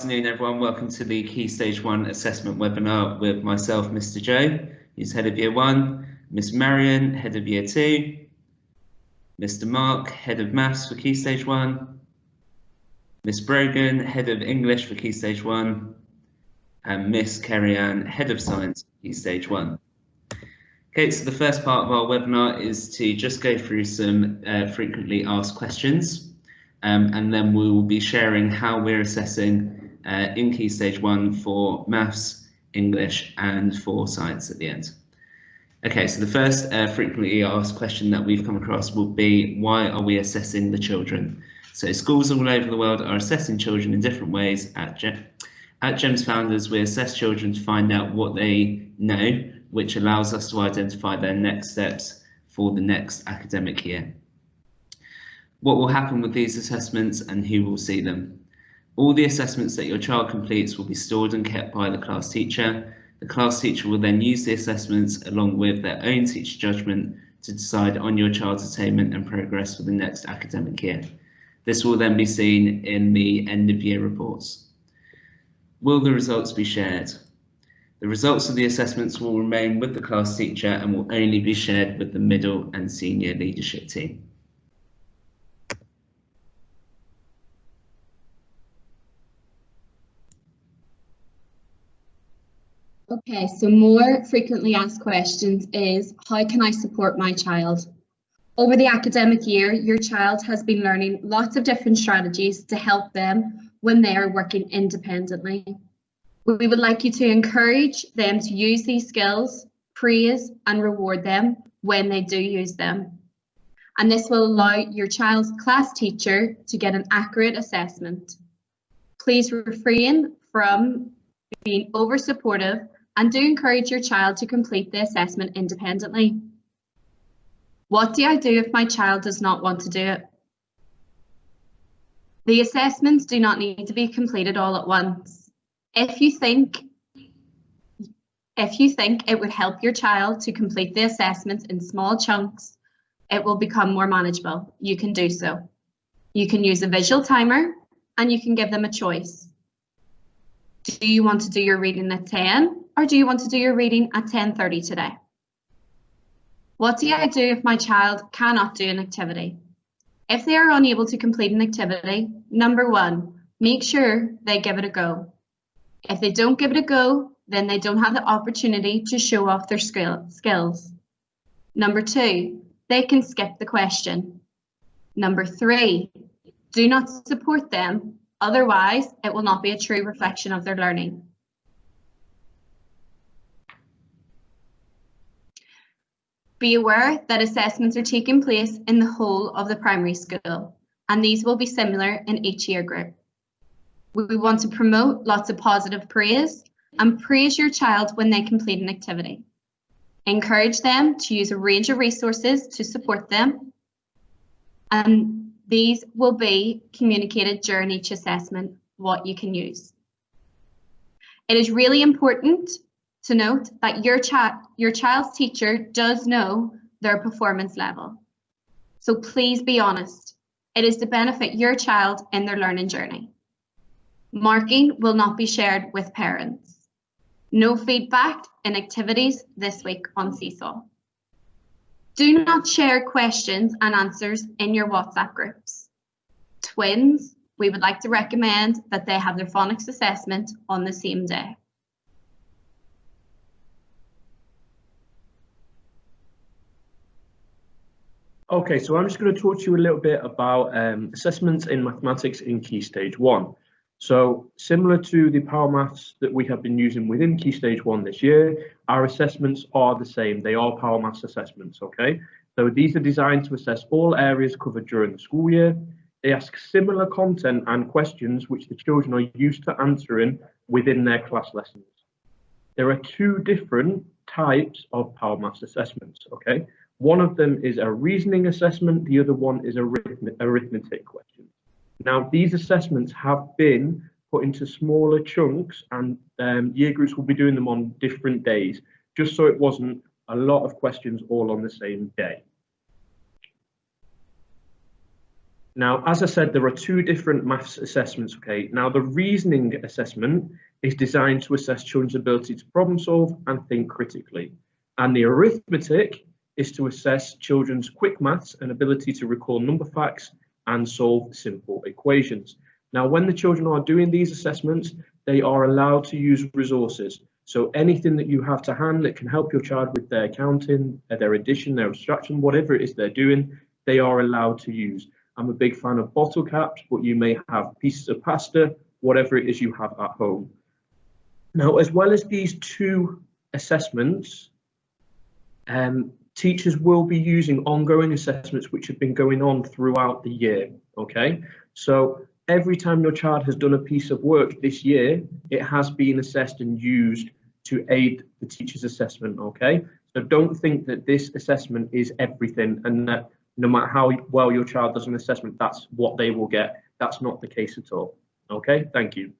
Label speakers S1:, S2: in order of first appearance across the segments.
S1: Good afternoon, everyone. Welcome to the Key Stage 1 Assessment Webinar with myself, Mr. Joe, who's Head of Year 1, Miss Marion, Head of Year 2, Mr. Mark, Head of Maths for Key Stage 1, Miss Brogan, Head of English for Key Stage 1, and Miss Kerry-Ann, Head of Science for Key Stage 1. Okay, so the first part of our webinar is to just go through some frequently asked questions, and then we will be sharing how we're assessing in Key Stage 1 for Maths, English and for Science at the end. Okay, so the first frequently asked question that we've come across will be, why are we assessing the children? So schools all over the world are assessing children in different ways. At GEMS Founders, we assess children to find out what they know, which allows us to identify their next steps for the next academic year. What will happen with these assessments and who will see them? All the assessments that your child completes will be stored and kept by the class teacher. The class teacher will then use the assessments along with their own teacher judgment to decide on your child's attainment and progress for the next academic year. This will then be seen in the end of year reports. Will the results be shared? The results of the assessments will remain with the class teacher and will only be shared with the middle and senior leadership team.
S2: Okay, so more frequently asked questions is, how can I support my child? Over the academic year, your child has been learning lots of different strategies to help them when they are working independently. We would like you to encourage them to use these skills, praise and reward them when they do use them. And this will allow your child's class teacher to get an accurate assessment. Please refrain from being over supportive and do encourage your child to complete the assessment independently. What do I do if my child does not want to do it? The assessments do not need to be completed all at once. If you think it would help your child to complete the assessments in small chunks, it will become more manageable. You can do so. You can use a visual timer and you can give them a choice. Do you want to do your reading at 10 or do you want to do your reading at 10:30 today? What do I do if my child cannot do an activity? If they are unable to complete an activity, number one, make sure they give it a go. If they don't give it a go, then they don't have the opportunity to show off their skills. Number two, they can skip the question. Number three, do not support them. Otherwise, it will not be a true reflection of their learning. Be aware that assessments are taking place in the whole of the primary school, and these will be similar in each year group. We want to promote lots of positive praise and praise your child when they complete an activity. Encourage them to use a range of resources to support them, and these will be communicated during each assessment, what you can use. It is really important to note that your child's teacher does know their performance level. So please be honest. It is to benefit your child in their learning journey. Marking will not be shared with parents. No feedback in activities this week on Seesaw. Do not share questions and answers in your WhatsApp groups. Twins, we would like to recommend that they have their phonics assessment on the same day.
S3: Okay, so I'm just going to talk to you a little bit about assessments in mathematics in Key Stage 1. So similar to the Power Maths that we have been using within Key Stage 1 this year, our assessments are the same. They are Power Maths assessments, okay? So these are designed to assess all areas covered during the school year. They ask similar content and questions which the children are used to answering within their class lessons. There are two different types of Power Maths assessments, okay? One of them is a reasoning assessment, the other one is arithmetic question. Now, these assessments have been put into smaller chunks and year groups will be doing them on different days, just so it wasn't a lot of questions all on the same day. Now, as I said, there are two different maths assessments, okay? Now, the reasoning assessment is designed to assess children's ability to problem solve and think critically. And the arithmetic is to assess children's quick maths and ability to recall number facts and solve simple equations. Now, when the children are doing these assessments, they are allowed to use resources. So anything that you have to hand that can help your child with their counting, their addition, their subtraction, whatever it is they're doing, they are allowed to use. I'm a big fan of bottle caps, but you may have pieces of pasta, whatever it is you have at home. Now, as well as these two assessments, teachers will be using ongoing assessments which have been going on throughout the year, okay? So every time your child has done a piece of work this year, it has been assessed and used to aid the teacher's assessment, okay? So don't think that this assessment is everything and that no matter how well your child does an assessment, that's what they will get. That's not the case at all, okay? Thank you.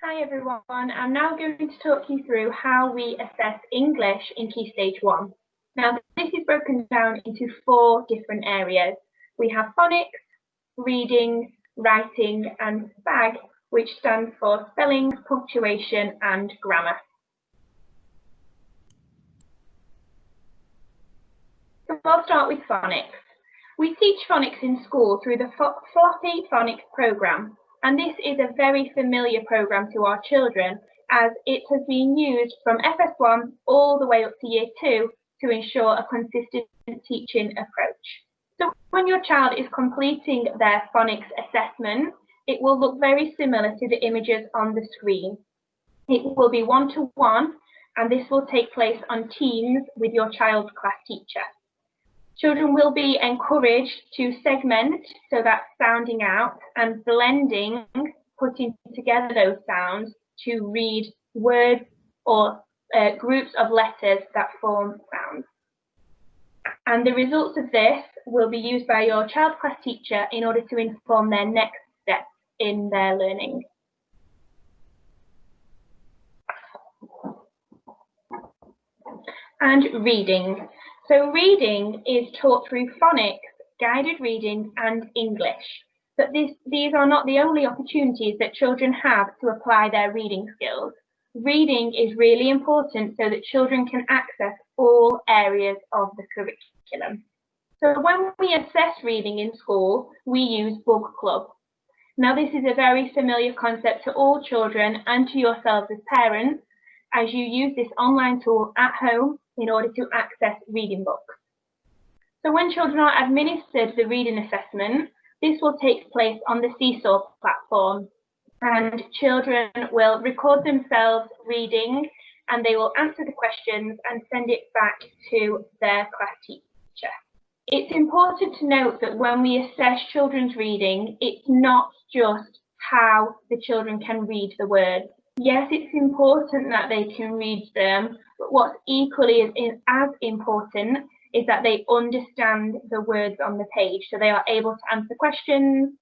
S4: Hi everyone, I'm now going to talk you through how we assess English in Key Stage 1. Now this is broken down into 4 different areas. We have phonics, reading, writing and SPAG, which stands for spelling, punctuation and grammar. So I'll start with phonics. We teach phonics in school through the Floppy Phonics programme. And this is a very familiar programme to our children as it has been used from FS1 all the way up to Year 2 to ensure a consistent teaching approach. So when your child is completing their phonics assessment, it will look very similar to the images on the screen. It will be one-to-one and this will take place on Teams with your child's class teacher. Children will be encouraged to segment, so that's sounding out, and blending, putting together those sounds to read words or groups of letters that form sounds. And the results of this will be used by your child class teacher in order to inform their next steps in their learning. And reading. So reading is taught through phonics, guided reading and English. But these are not the only opportunities that children have to apply their reading skills. Reading is really important so that children can access all areas of the curriculum. So when we assess reading in school, we use Book Club. Now this is a very familiar concept to all children and to yourselves as parents, as you use this online tool at home in order to access reading books. So when children are administered the reading assessment, this will take place on the Seesaw platform and children will record themselves reading and they will answer the questions and send it back to their class teacher. It's important to note that when we assess children's reading, it's not just how the children can read the words. Yes, it's important that they can read them, but what's equally as important is that they understand the words on the page, so they are able to answer questions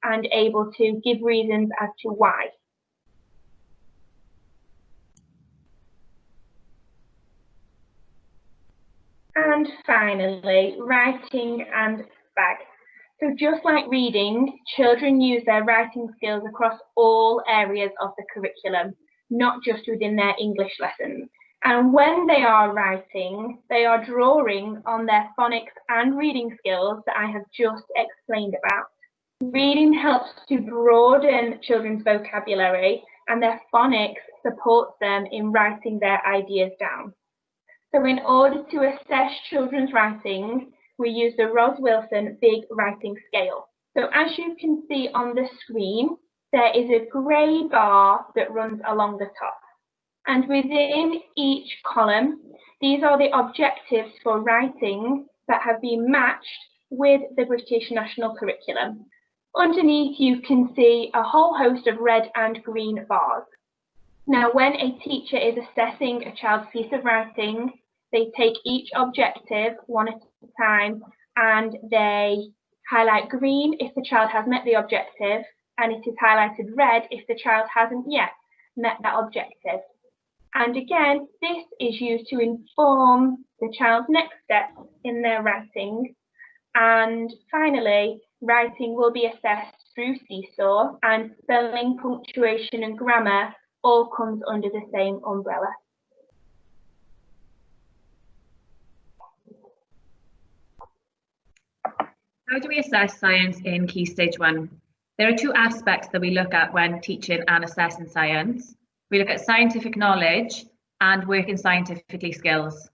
S4: and able to give reasons as to why. And finally, writing and SPAG. So just like reading, children use their writing skills across all areas of the curriculum, not just within their English lessons. And when they are writing, they are drawing on their phonics and reading skills that I have just explained about. Reading helps to broaden children's vocabulary and their phonics supports them in writing their ideas down. So in order to assess children's writing, we use the Ross-Wilson Big Writing Scale. So as you can see on the screen, there is a grey bar that runs along the top. And within each column, these are the objectives for writing that have been matched with the British National Curriculum. Underneath, you can see a whole host of red and green bars. Now, when a teacher is assessing a child's piece of writing, they take each objective one at a time and they highlight green if the child has met the objective and it is highlighted red if the child hasn't yet met that objective. And again, this is used to inform the child's next steps in their writing. And finally, writing will be assessed through Seesaw, and spelling, punctuation and grammar all comes under the same umbrella.
S5: How do we assess science in Key Stage 1? There are two aspects that we look at when teaching and assessing science. We look at scientific knowledge and working scientifically skills.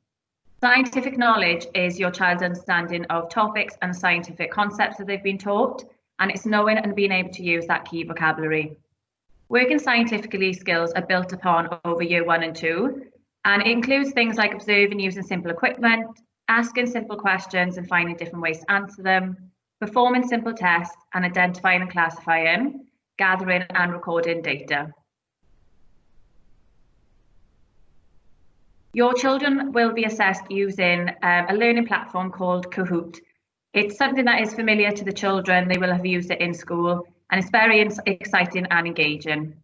S5: Scientific knowledge is your child's understanding of topics and scientific concepts that they've been taught, and it's knowing and being able to use that key vocabulary. Working scientifically skills are built upon over year 1 and 2, and it includes things like observing using simple equipment, asking simple questions and finding different ways to answer them, performing simple tests, and identifying and classifying, gathering and recording data. Your children will be assessed using a learning platform called Kahoot. It's something that is familiar to the children. They will have used it in school, and it's very exciting and engaging.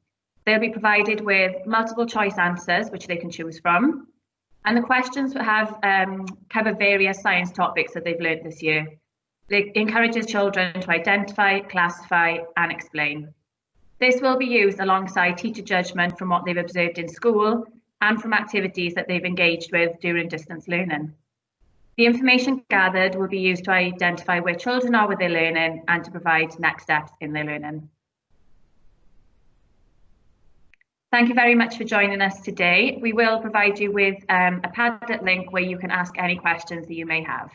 S5: They'll be provided with multiple choice answers, which they can choose from. And the questions have cover various science topics that they've learned this year. It encourages children to identify, classify, and explain. This will be used alongside teacher judgment from what they've observed in school and from activities that they've engaged with during distance learning. The information gathered will be used to identify where children are with their learning and to provide next steps in their learning. Thank you very much for joining us today. We will provide you with a Padlet link where you can ask any questions that you may have.